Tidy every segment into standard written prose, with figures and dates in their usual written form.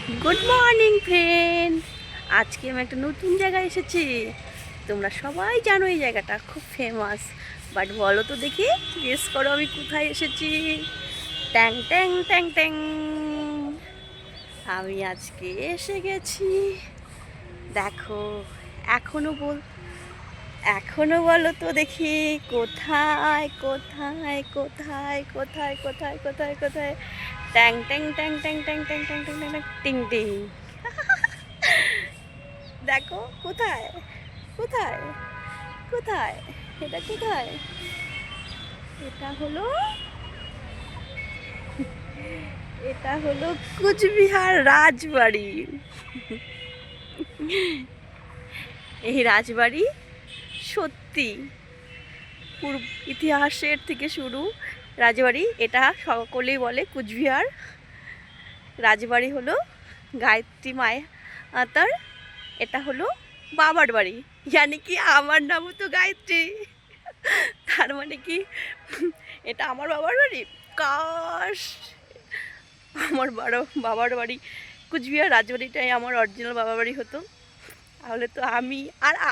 Good morning friend. আজকে আমি একটা নতুন জায়গায় এসেছি। তোমরা সবাই জানো এই জায়গাটা খুব ফেমাস, বাট বলো তো দেখি, গেস করো আমি কোথায় এসেছি। ট্যাং ট্যাং ট্যাং ট্যাং, আমি আজকে এসে গেছি। দেখো, এখনো এখনো বলো তো দেখি, কোথায় কোথায় কোথায় কোথায় কোথায় কোথায় কোথায়? ট্যাং ট্যাং ট্যাং ট্যাং ট্যাং ট্যাং ট্যাং ট্যাং ট্যাং টিং টিং। দেখো কোথায় কোথায় কোথায়, এটা কোথায়? এটা হলো এটা হলো কুচবিহার রাজবাড়ি। এই রাজবাড়ি সত্যি ইতিহাসের থেকে শুরু। রাজবাড়ি এটা সকলেই বলে কুচবিহার রাজবাড়ি হলো গায়ত্রী মাতার, এটা হলো বাবার বাড়ি। ইয়ানি কি আমার নামও তো গায়ত্রী, তার মানে কি এটা আমার বাবার বাড়ি। কাশ আমার বাবার বাড়ি কুচবিহার রাজবাড়িটাই আমার অরিজিনাল বাবার বাড়ি হতো, তাহলে তো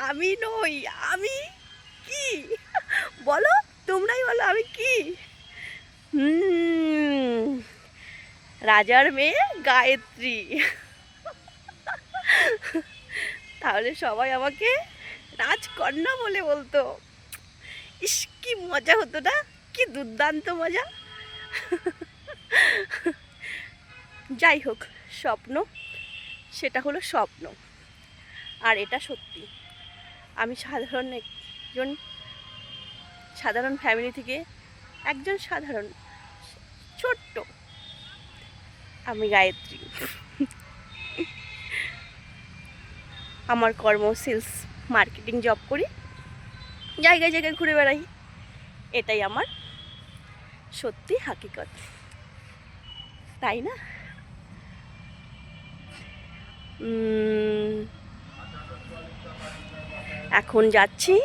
আমি নই। আমি কি বলো, তোমরাই বলো আমি কি? রাজার মেয়ে গায়ত্রী। তাহলে সবাই আমাকে রাজকন্যা বলে বলতো। ইস, কি মজা হতো না, কি দুর্দান্ত মজা। যাই হোক, স্বপ্ন সেটা হলো স্বপ্ন, আর এটা সত্যি। আমি সাধারণ ফ্যামিলি থেকে একজন সাধারণ ছোট্ট আমি গায়ত্রী। আমার কর্ম সেলস মার্কেটিং জব করি, জায়গায় জায়গায় ঘুরে বেড়াই। এটাই আমার সত্যি হাকিকত, তাই না? এখন যাচ্ছি